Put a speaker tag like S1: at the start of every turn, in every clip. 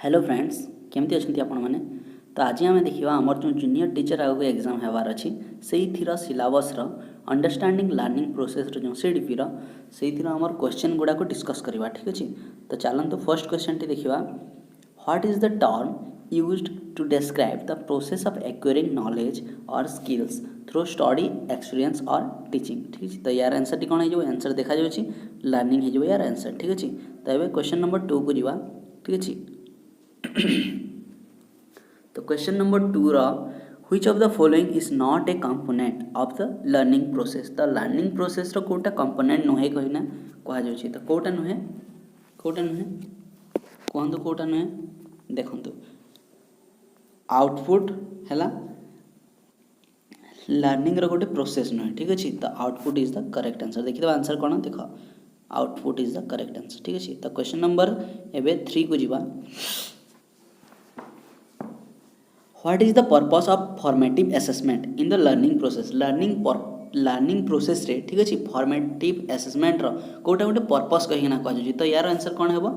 S1: Hello friends केमती अच्छा आपण मैंने तो आज आम देखा आमर जो जूनियर टीचर आगे एग्जाम होबार अच्छी से सिलेबस अंडरस्टैंडिंग लर्निंग प्रोसेस जो सीडीपी से आमर क्वेश्चन गुड़ाक डिस्कस करवा ठीक अच्छे। तो चलते फर्स्ट क्वेश्चन टी देखा what is the term used to describe the process of acquiring knowledge और स्किल्स थ्रू स्टडी एक्सपीरियंस और टीचिंग ठीक है। तो यार आंसर टी कौन हो आंसर देखा जाऊँगी लर्निंग हो यार आंसर ठीक अच्छे। तो ये क्वेश्चन नंबर 2 को जीवा ठीक अच्छे। तो question number 2 which of the following is not A component of the learning process. तो लर्निंग प्रोसेस रो कोटा कंपोनेंट नुहे कहिना कहा जाउछि। तो कोटा नुहे कहंतु कोटा नुहे देखंतु आउटपुट हैला लर्निंग रो गोटे प्रोसेस नुहे ठीक अछि। तो output is the correct answer देखि दबा आंसर कोन देखो output is the correct answer ठीक अछि। तो क्वेश्चन नंबर एबे 3 को जीवा what is the purpose of formative assessment in the learning process. Learning process रे ठीक अछि फॉर्मेटिव असेसमेंट रो कोटा गोटे पर्पस कहिना कह जाउछि। तो यार आंसर कोन हेबो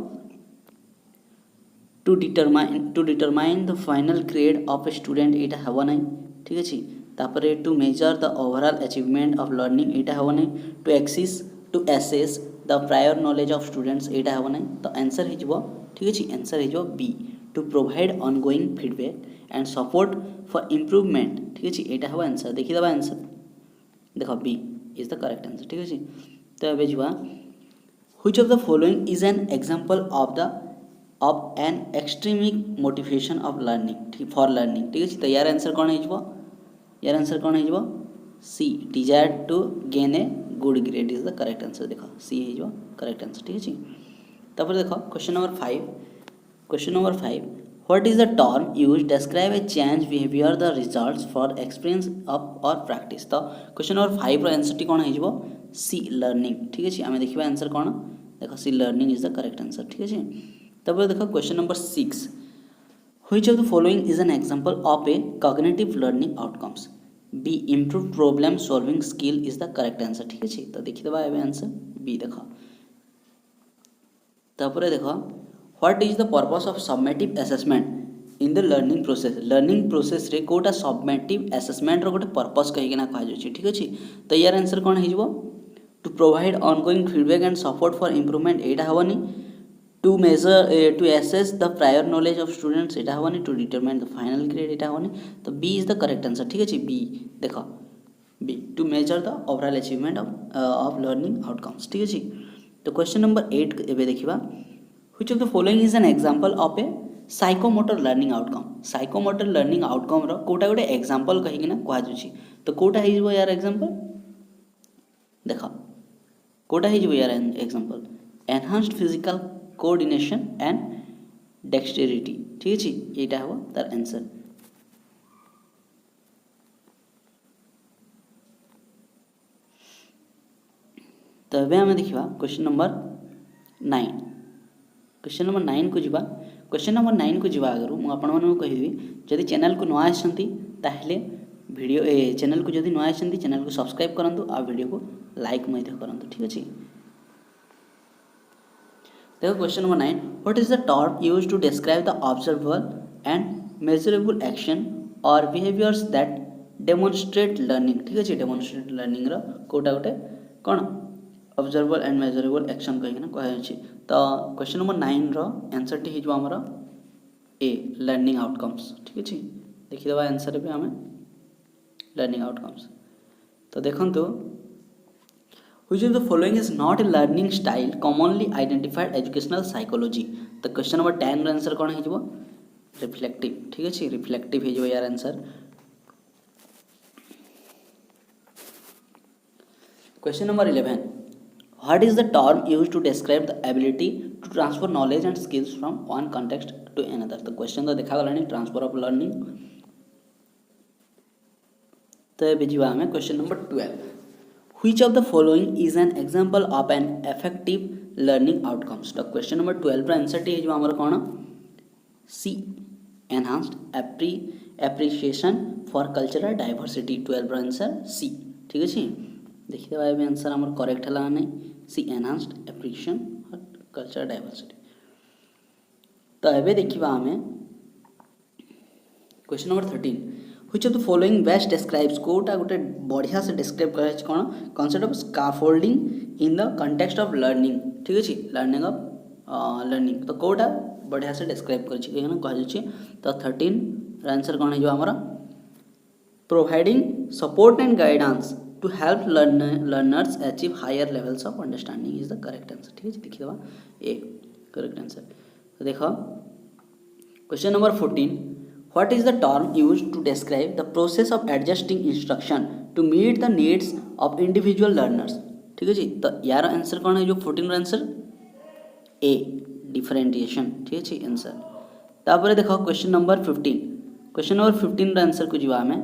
S1: to determine the final grade of a student एटा हेबो नै ठीक अछि। तापरे to measure the overall achievement of learning एटा हेबो नै to assess the prior knowledge of students एटा हेबो नै। तो आंसर हे जबो ठीक अछि आंसर हे जबो B to provide ongoing feedback and support for improvement ठीक अच्छे। यहाँ हम आंसर देखी दबा आंसर देख B is the correct answer ठीक अच्छे। तो ये जुआ which of the following is an example of an extrinsic motivation of learning for learning ठीक अच्छे। तो यार आंसर कौन हो यार आंसर कौन हो C desire to gain a good grade is the correct answer देख सी हो करेक्ट आंसर ठीक अच्छे। तापर देख question number 5 What is the term used describe a change behavior the results for experience of or practice। तो question number 5 रो answer T कोन हे जिवो सी learning ठीक अछि। आमे देखिबा आंसर कोन देखो C learning is the correct answer ठीक अछि। तब देखो question number 6 which of the following is an example of a cognitive learning outcomes. B improve problem solving skill is the correct answer ठीक अछि। तो देखिबा एबे आंसर बी देखो तापर देखो what is the purpose of summative assessment in the learning process रे Kota summative assessment रो गोटे पर्पस कहि ना कहा जाउछि ठीक अछि। तो यार आंसर कोन हे जिवो to provide ongoing feedback and support for improvement एटा हबनी to measure to assess the prior knowledge of students एटा हबनी to determine the final grade एटा हबनी। तो B is the correct answer ठीक अछि। बी देखो B to measure the overall achievement of learning outcomes ठीक अछि। तो क्वेश्चन नंबर 8 एबे देखिबा which of the following is an example of a psychomotor learning outcome. Psychomotor learning outcome रो कोटा गोटे एग्जांपल कहि ना कहा जाउछि। तो कोटा हे जिवो यार एग्जांपल देखो कोटा हे जिवो यार example enhanced physical coordination and dexterity ठीक अछि। एटा हबो तार आंसर। तो एबे हम देखिबा क्वेश्चन नंबर 9 क्वेश्चन नंबर 9 को जीवा क्वेश्चन नंबर 9 को जीवा आगु मु आपण मानू कहिबी जदि चैनल को नया आछंती ताहले वीडियो चैनल को जदि नया आछंती चैनल को सब्सक्राइब करंतु आ वीडियो को लाइक मध्य करंतु ठीक अछि। देखो question number 9 what is the term used to describe the observable and measurable action or behaviours that demonstrate learning ठीक अछि। डेमोन्स्ट्रेट लर्निंग रो कोटा गोटे कोन ऑब्जर्वेबल एंड मेजरेबल एक्शन कहिना कहै छी। तो क्वेश्चन नंबर 9 रो आंसर टी हिजो हमर ए लर्निंग आउटकम्स ठीक अछि। देखि दबा आंसर पे हमें लर्निंग आउटकम्स। तो देखंतु which of the following is not A learning style commonly identified educational psychology. तो क्वेश्चन नंबर 10 रो आंसर कोन हिजो रिफ्लेक्टिव ठीक अछि। रिफ्लेक्टिव हिजो यार answer. Question number 11 What is the term used to describe the ability to transfer knowledge and skills from one context to another। तो question तो देखा गलानी transfer of learning. तो ये बिजवा हमें question number 12 which of the following is an example of an affective learning outcomes. तो question number 12 रा answer टी हिजवा हमर कोन C enhanced appreciation for cultural diversity. 12 रा आंसर सी ठीक अछि। देखि दबा ए आंसर हमर करेक्ट हला नै C enhanced appreciation for cultural diversity. तो एबे देखिबा हमें question number 13 which of the following best describes कोटा गोटे बढ़िया से डिस्क्राइब करे कौन concept of scaffolding in the context of learning ठीक अछि लर्निंग ऑफ लर्निंग तो कोटा बढ़िया से डिस्क्राइब कर छी एना कह जाय तो 13 आंसर कौन है हमारा providing support and guidance to help learners achieve higher levels of understanding is the correct answer ठीक है देखिए दबा ए करेक्ट आंसर तो देखो question number 14 what is the term used to describe the process of adjusting instruction to meet the needs of individual learners ठीक है जी तो यार आंसर कौन है जो 14 आंसर ए डिफरेंशिएशन ठीक है जी आंसर तापर देखो क्वेश्चन नंबर 15 आंसर को जीवा हमें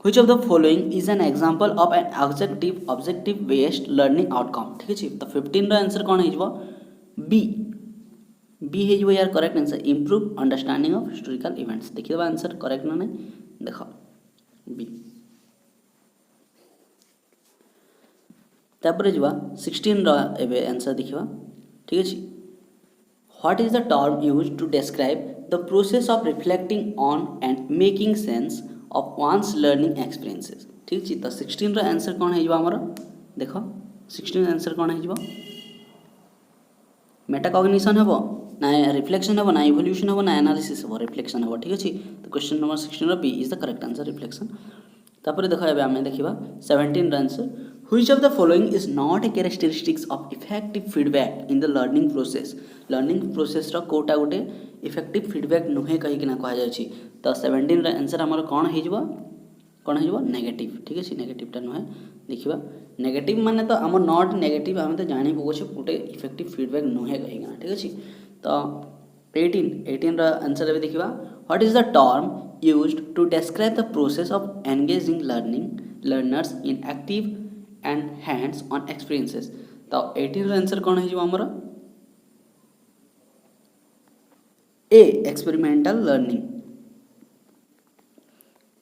S1: which of the following is an example of an objective based learning outcome ठीक है जी तो 15 रा आंसर कौन है बी है यार correct answer improve understanding of historical events देखिए आंसर करेक्ट ना नहीं देखो बी तापर जीवा 16 रा एबे आंसर देखिबा ठीक है जी what is the term used to describe the process of reflecting on and making sense of one's learning experiences ठीक जी तो 16 रा आंसर कौन है हमर देखो 16 आंसर कौन है मेटाकॉग्निशन हेबो ना रिफ्लेक्शन हेबो ना इवोल्यूशन हेबो ना एनालिसिस हेबो रिफ्लेक्शन हेबो ठीक अछि तो क्वेश्चन नंबर 16 रा B is the correct answer reflection तापर देखो एबे हमें देखिबा 17 रा answer which of the following is not a characteristics of effective feedback in the learning process रा कोटा गोटे इफेक्टिव फीडबैक नुहे कहि कि ना कहा जाय छी तो 17 रा आंसर हमर कोन हे जबो नेगेटिव ठीक है नेगेटिव टा नुहे देखिबा नेगेटिव माने तो हमर नॉट नेगेटिव हम तो जानि पको छै गोटे इफेक्टिव फीडबैक नुहे कहि कि ना ठीक है तो 18 रा आंसर एबे देखिबा what is the term used to describe the process of engaging learners in active and hands on experiences तो 18 रा आंसर कोन है हमर ए एक्सपेरिमेंटल लर्निंग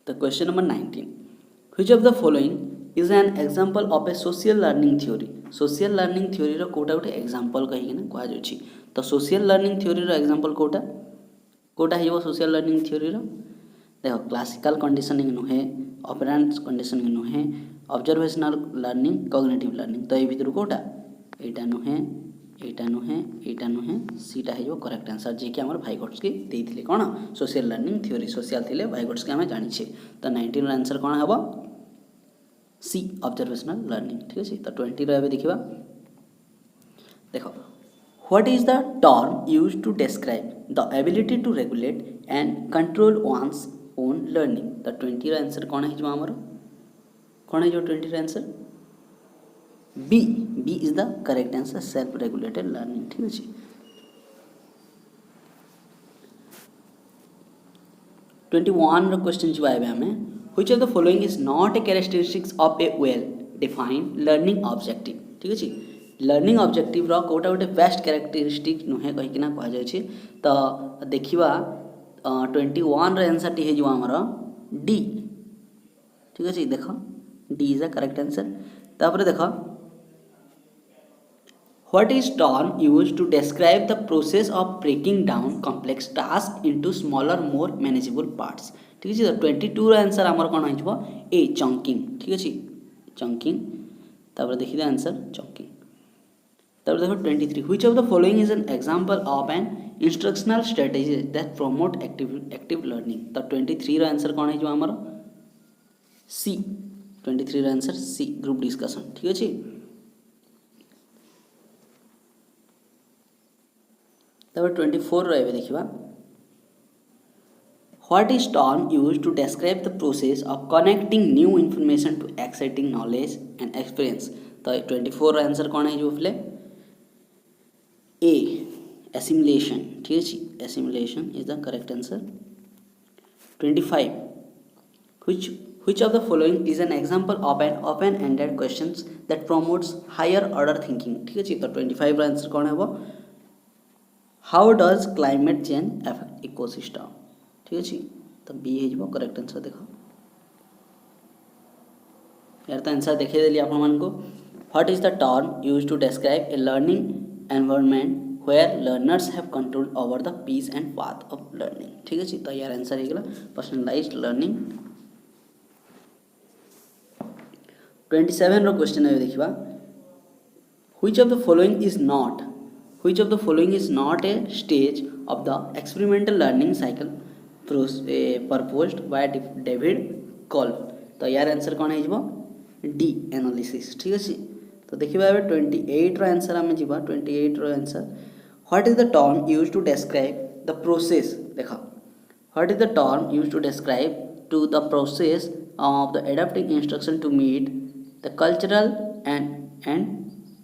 S1: तो question number 19 which of the following is an example of a social learning theory रो कोटा गोटे एग्जांपल कहि कि ना कहा जाय छी तो सोशल लर्निंग थ्योरी रो एग्जांपल कोटा है सोशल लर्निंग थ्योरी रो देखो क्लासिकल कंडीशनिंग नुहे ऑपरेंट कंडीशनिंग नुहे ऑब्जर्वेशनल लर्निंग कॉग्निटिव लर्निंग तो ये भीतर कोटा एटा नुहे सीटा है जो करेक्ट आंसर जे कि हमर भाइगोट्स्की देइथिले कोन सोशल लर्निंग थ्योरी सोशल थिले भाइगोट्स्की हमें जानि छे तो 19 रा आंसर कोन हबो सी ऑब्जर्वेशनल लर्निंग ठीक है तो 20 रा देखिबा देखो what is the term used to describe the ability to regulate and control one's own learning तो 20 रा आंसर कौन है हमर कौन है 20 रा answer B is the correct answer self regulated learning ठीक है 21 रा क्वेश्चन जो आबे हमें which of the following is not a characteristics of a well defined learning objective ठीक है लर्निंग ऑब्जेक्टिव रा कोटा गोटे बेस्ट कैरेक्टरिस्टिक नुहे कहि कि ना कहा जाय छै तो देखिबा 21 रा आंसर टी है जो हमर डी ठीक है देखो D is the correct answer तापर देखो what is term used to describe the process of breaking down complex task into smaller more manageable parts ठीक है तो 22 रा आंसर हमर कोन हो ए चंकिंग ठीक है चंकिंग तापर देखिए आंसर चंकिंग तापर देखो 23 which of the following is an example of an instructional strategy that promote active learning तो 23 रा आंसर कोन है हमर सी 23 रा आंसर सी ग्रुप डिस्कशन ठीक है तापर 24 रा एबे देखिबा what is term used to describe the process of connecting new information to exciting knowledge and experience तो 24 रा आंसर कोन है जो फिले ए assimilation ठीक है assimilation is the correct answer 25 which of the following is an example of an open ended questions that promotes higher order thinking ठीक है तो 25 रा आंसर कौन है how does climate change affect ecosystem ठीक है तो बी है करेक्ट आंसर देखो यार तो आंसर देखे देली आपन मन को what is the term used to describe a learning environment where learners have control over the pace and path of learning। ठीक है तो यार आंसर हो गला पर्सनलाइज्ड लर्निंग। 27 रो क्वेश्चन है देखिबा which of the following is not a stage of the experimental learning cycle proposed by David Kolb। तो यार आंसर कौन है डी एनालिसिस। ठीक है तो देखिबा एबे 28 रो आंसर हमें जीवा 28 रो answer what is the term used to describe the process. देखा what is the term used to describe to the process of the adapting instruction to meet the cultural and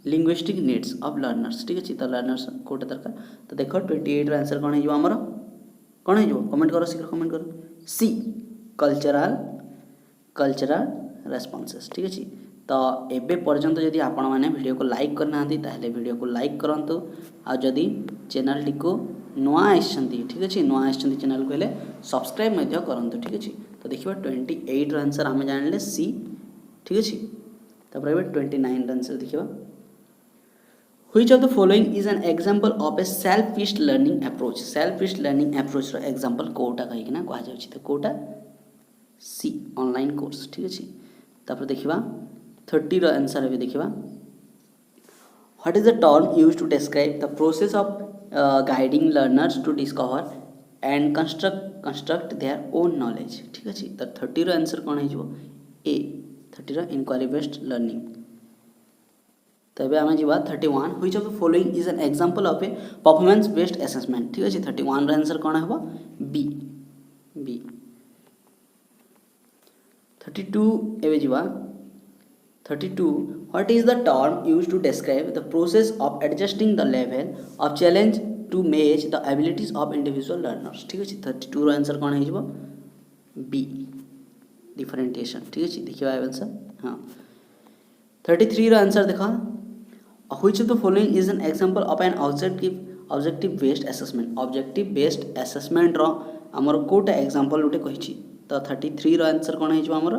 S1: linguistic needs of learners. ठीक है तो learners Kota दरकार तो देख 28 रो answer कौन है आमर कौन है कमेंट करो शीघ्र कमेंट करो सी कल्चरल रेस्पॉन्सेस। ठीक है तो एबे पर्यंत जदि आपण मैंने वीडियो को लाइक करना ताहले वीडियो को लाइक करंतु आ जदि चैनल टी को नुआ आइछंती ठीक है नुआ आइछंती चैनल को हेले सब्सक्राइब मध्य करंतु। ठीक है तो देखिबा 28 रो आंसर आमे जानले सी। ठीक है तापर एबे 29 रो आंसर देखिबा which of the following is an example of a self paced learning approach। self paced learning approach रो एग्जांपल कोटा कहि कि ना कहा जाउछि तो कोटा सी ऑनलाइन कोर्स। ठीक है तापर देखिबा 30 रो आंसर है देखिबा what is the term used to describe the process of guiding learners to discover and construct their own knowledge. ठीक है तो 30 रो आंसर कोन है ए 30 रो इंक्वायरी बेस्ड लर्निंग। तो अबे आमे जीवा 31 which of the following is an example of a performance based assessment. ठीक है 31 रो आंसर कोन है बी 32 एबे जीवा 32 what is the term used to describe the process of adjusting the level of challenge to match the abilities of individual learners. ठीक है 32 रो answer कोन है बी डिफरेंशिएशन। ठीक है देखिबा आंसर हां 33 रो आंसर देखा which of the following is an example of an objective based assessment। objective based assessment रो हमर कोटा एग्जांपल उठे कहिछि तो 33 रो आंसर कोन है हमर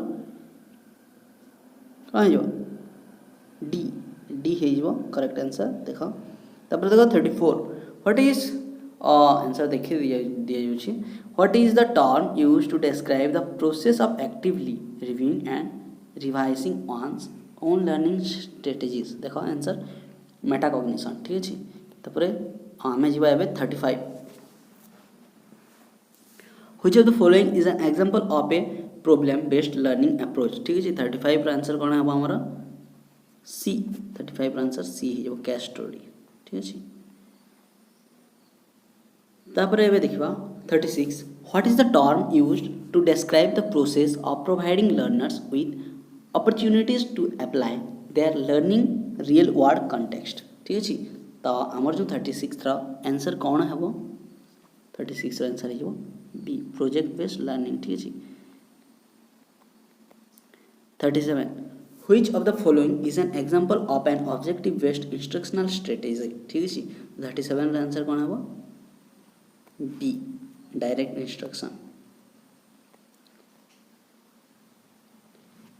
S1: कहाँ डी है करेक्ट आंसर। देख तापर देख 34 व्हाट इज आंसर देखिए दिया जाउछि what is the term used to describe the process of actively reviewing and revising one's own learning strategies। देख आंसर मेटाकॉग्निशन। ठीक है तापर आमे जीवा एबे 35 which of the following is an example of a problem based learning approach। ठीक है 35 रो answer कोन है हमर सी 35 रो आंसर सी है केस स्टडी। ठीक है तापर एबे देखिबा 36 what is the term used to describe the process of providing learners with opportunities to apply their learning real world context। ठीक है तो हमर जो 36 रो आंसर कोन हेबो 36 रो आंसर हेबो बी प्रोजेक्ट बेस्ड लर्निंग। ठीक है 37 which of the following is an example of an objective based instructional strategy। ठीक है 37 रो आंसर कोन हेबो बी डायरेक्ट इंस्ट्रक्शन।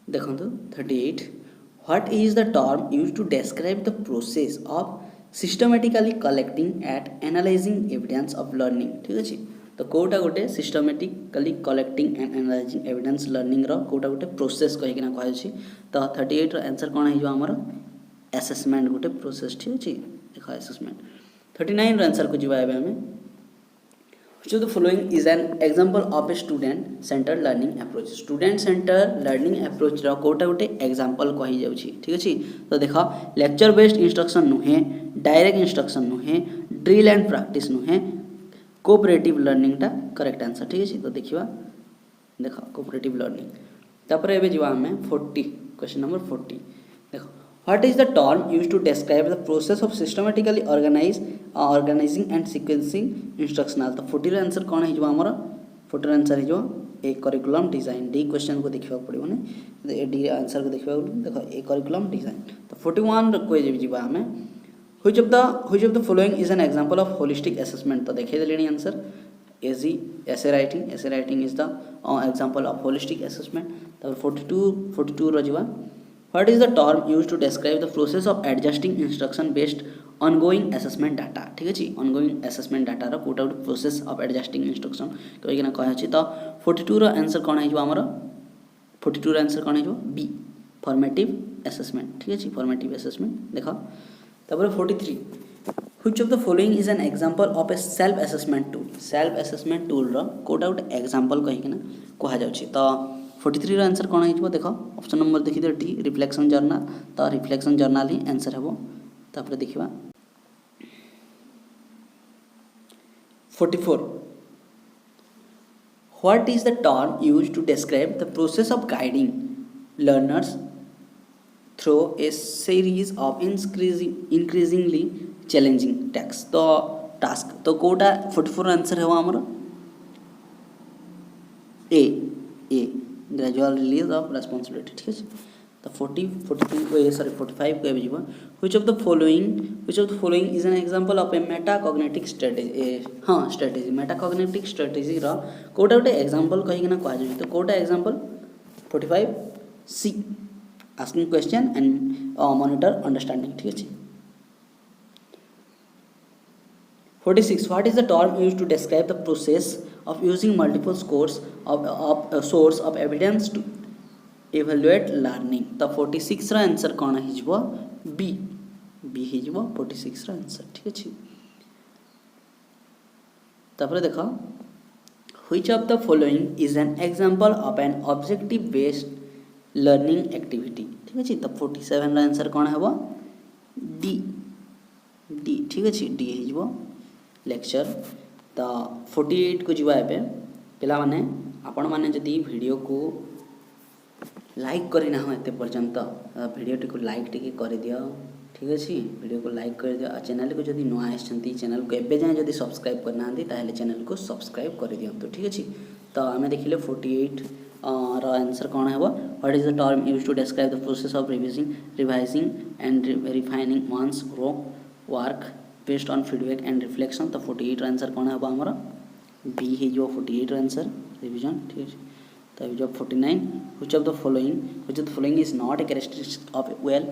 S1: देखो 38 what is the term used to describe the process of systematically collecting and analysing evidence of learning. ठीक है तो कोटा गोटे systematically collecting and analysing evidence learning रो कोटा गोटे प्रोसेस कहि कि ना कहै छी तो 38 रो आंसर कोन है हमर असेसमेंट गोटे प्रोसेस। ठीक है देखो असेसमेंट 39 रो आंसर को जीवा एबे हमें which of the following is an example of a student centered learning approach। student centered learning approach रो कोटा गोटे एग्जांपल कहि जाउ छी। ठीक है तो देखा लेक्चर बेस्ड इंस्ट्रक्शन नुहे डायरेक्ट इंस्ट्रक्शन नुहे ड्रिल एंड प्रैक्टिस नुहे कोऑपरेटिव लर्निंग टा करेक्ट आंसर। ठीक है तो देखिबा देखा कोऑपरेटिव लर्निंग तापर एबे जीवा हमें 40 क्वेश्चन नंबर 40 देखो what is the term used to describe the process of systematically organising and sequencing instructional. तो 40 रो आंसर कोन है हमर 40 रो आंसर है ए करिकुलम डिजाइन। डी क्वेश्चन को देखिबा पड़िबो ने डी आंसर को देखिबा देखो ए करिकुलम डिजाइन। तो 41 रो कोइ जीवा हमें which of the following is an example of holistic assessment। तो देखिए देलेनी आंसर एजी essay writing is the example of holistic assessment। तो 42 रो जीवा what is the term used to describe the process of adjusting instruction based ongoing assessment data ठीक अछि ongoing assessment data रो कोटा प्रोसेस ऑफ एडजस्टिंग इंस्ट्रक्शन कहि ना कहै अछि तो 42 रो आंसर कोन हे जो हमर 42 रो आंसर कोन हे जो बी फॉर्मेटिव असेसमेंट ठीक अछि फॉर्मेटिव असेसमेंट देखो तापर 43 which of the following is an example of a self assessment tool रो कोटा एग्जांपल कहि कि ना कहा जाउछि तो 43 रो आंसर कोन हे देखो ऑप्शन नंबर देखि दे डी रिफ्लेक्शन जर्नल तो रिफ्लेक्शन जर्नल ही आंसर हेबो तापर देखिबा 44 what is the term used to describe the process of guiding learners through a series of increasingly challenging task तो कोटा 44 आंसर हेबो हमर ए ग्रेजुअल रिलीज ऑफ रेस्पॉन्सिबिलिटी ठीक है तो 45 को एबे जीवा which of the following is an example of a metacognitive strategy हाँ strategy metacognitive strategy रा कोटा उटे example कहि कि ना कहा जाय तो Kota example 45 C asking question and monitor understanding ठीक है 46 what is the term used to describe the process of using multiple source of evidence to evaluate learning तो 46 रा आंसर कोन हिजबो बी हिजबो 46 रा आंसर ठीक अछि तापर देखो which of the following is an example of an objective based learning activity ठीक अछि तो 47 रा आंसर कोन हेबो डी ठीक अछि डी हिजबो लेक्चर तो 48 को जीवा एबे पिला माने आपण माने जदी वीडियो को लाइक करी ना हो एते पर्यंत वीडियो टी को लाइक टी कर दियो ठीक अछि वीडियो को लाइक कर दियो आ चैनल को जदी नुआ आछंती चैनल को एबे जाय जदी सब्सक्राइब करना हंदी ताले चैनल को सब्सक्राइब कर दियो तो ठीक अछि तो हमें देखिले 48 रो आंसर कोन हेबो what is the term used to describe the process of revising and refining one's work based on feedback and reflection तो 48 आंसर कोन हेबो हमर बी हे जो 48 आंसर रिवीजन ठीक है तो जो 49 which of the following is not a characteristic of a well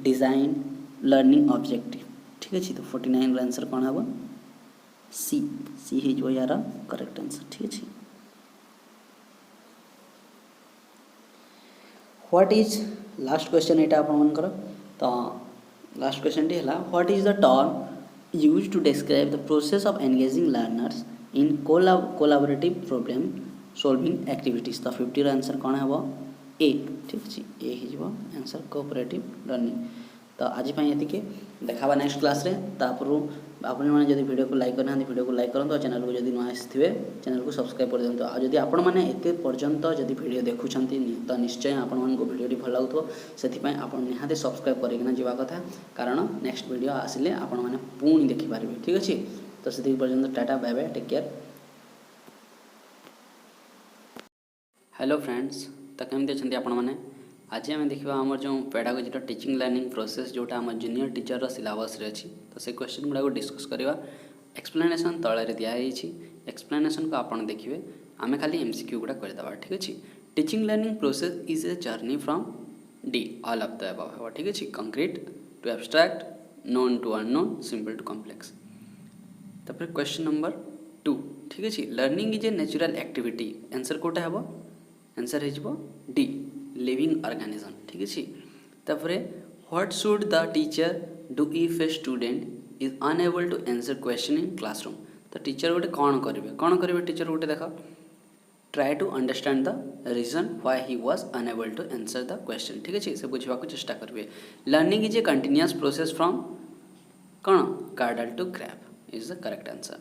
S1: designed learning objective ठीक है तो 49 आंसर कोन हेबो सी हे जो यार करेक्ट आंसर ठीक है व्हाट इज लास्ट क्वेश्चन एटा आपण मनकर तो लास्ट क्वेश्चन टी हला what is the term used to describe the process of engaging learners in collaborative problem solving activities तो 50 रा आंसर कोन हेबो ए ठीक अछि ए हिजबो आंसर कोऑपरेटिव लर्निंग तो आज पई एति के देखाबा नेक्स्ट क्लास रे तापरु आपण माने जदी वीडियो को लाइक करना वीडियो को लाइक करंतो चैनल को जदी न आसीथिबे चैनल को सब्सक्राइब कर देंतो आ जदी आपण माने एते पर्यंत जदी वीडियो देखुछंती तो निश्चय आपण मन को वीडियो टी भल लागथो सेति पई आपण निहाते सब्सक्राइब करिकना जीवा कथा कारण नेक्स्ट वीडियो आसिले आपण माने पूर्ण देखि पारिबे ठीक अछि तो सेति पर्यंत tata bye bye take care hello friends तो केमते छंती आपण माने आज आम देखा आम जो पेडागोजी टीचिंग लर्निंग प्रोसेस जोटा आम जूनियर टीचर सिलेबस रे अच्छी तो से क्वेश्चन गुड़ा डिस्कस करवा एक्सप्लेनेशन तले दिखाई एक्सप्लेनेशन को आपड़ देखिए आम खाली एमसीक्यू गुड़ा करदे ठीक अच्छे teaching learning process is a journey from D all of the above ठीक अच्छे concrete to abstract known to unknown simple to complex तापर क्वेश्चन नंबर 2 ठीक अच्छे learning is a natural activity answer कोटा हेबो आंसर हो डी लिविंग ऑर्गेनिज्म ठीक अच्छे तापर what should the teacher do if a student is unable to answer question in classroom तो टीचर गोटे कौन करेंगे टीचर गोटे देख try to understand the reason why he was unable to answer the question ठीक अच्छे से बुझा चेष्टा करेंगे learning is a continuous process from कौन cradle to grave is the correct answer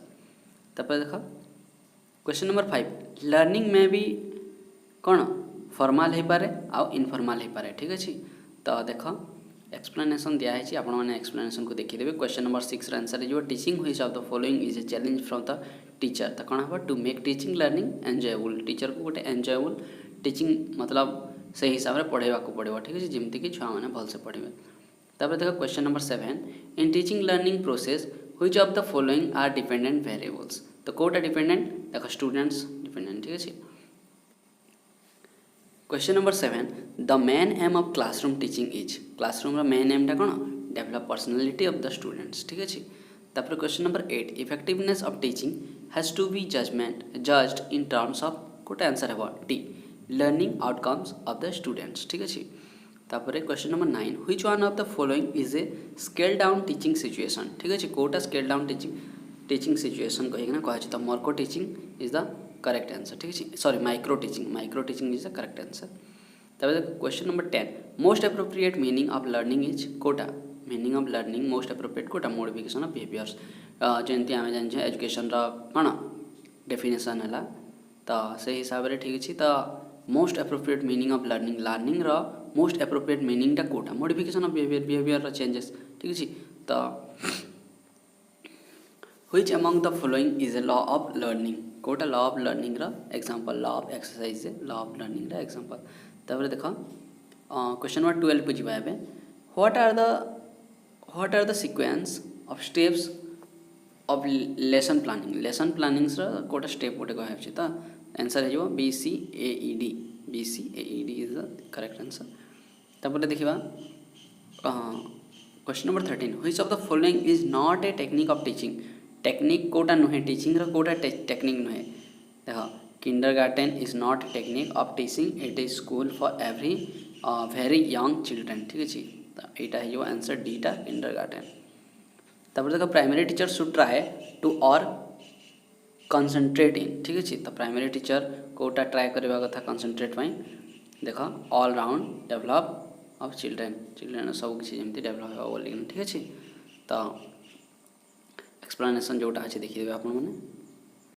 S1: तापर देख क्वेश्चन नंबर 5 लर्निंग में भी कौन फॉर्मल हो पारे आउ इनफॉर्मल हो पारे ठीक अच्छे तो देख एक्सप्लेनेशन दिखाई आपण मैंने एक्सप्लेनेशन को देखीदेवे क्वेश्चन नंबर 6 आंसर जो teaching which of the following is a challenge from the teacher तो कौन हम to make teaching learning enjoyable teacher को गोटे एंजॉयबल टीचिंग मतलब से हिसाब से पढ़ेवा को पड़ो ठीक है जमती कि छुआ मैंने भलसे पढ़े तापर देख question number 7 in teaching learning process which of the following are dependent variables तो कोटा डिपेंडेंट देख स्टूडेंट्स डिपेंडेंट ठीक है question number 7 the main aim of classroom teaching is classroom main aim टा कौन develop personality of the students ठीक अच्छे। तापर question number 8 effectiveness of teaching has to be judged in terms of कोटा answer है टी learning outcomes of the students ठीक अच्छे। तापर question number 9 which one of the following is a scale down teaching situation ठीक अच्छे। कोटा scale down teaching situation कहीकिना कह तो micro teaching is the correct answer ठीक अच्छे। Sorry micro teaching is the correct answer. तापर question number 10 most appropriate meaning of learning is कोटा meaning of learning most appropriate कोटा मोडिफिकेशन ऑफ बिहेवियर्स जमी आम जाने एजुकेशन कौन डेफिनेशन है तो से हिसाब से ठीक अच्छे। तो most appropriate meaning of learning most appropriate meaning टा कोटा मोडिफिकेशन ऑफ बिहेवियर चेंजेस ठीक अच्छे। तो which among the following is a law of learning कोटा law of learning example law of exercise law of learning example. तापर देख question number 12 को जीवा एबे what are the sequence of steps of lesson plannings कोटा step गोटे कह तो आंसर है BCAED is the correct answer. तापर देखिबा question number 13 which of the following is not a technique of teaching technique कोटा नुहे टीचिंग कोटा टेक्निक नुहे देख kindergarten is not technique of teaching it is school for every very young children ठीक अच्छे। तो यहाँ है आंसर डीटा किंडरगार्टन। तापर देख primary teacher should try to और कनसेंट्रेट इन ठीक अच्छे। तो प्राइमरी टीचर कोटा ट्राए करवा कथा कनसेंट्रेट देख all round develop of children सब किसी जमी डेभलप हो ठीक अच्छे। तो एक्सप्लेनेशन जोटा अच्छे देखिए आप मैंने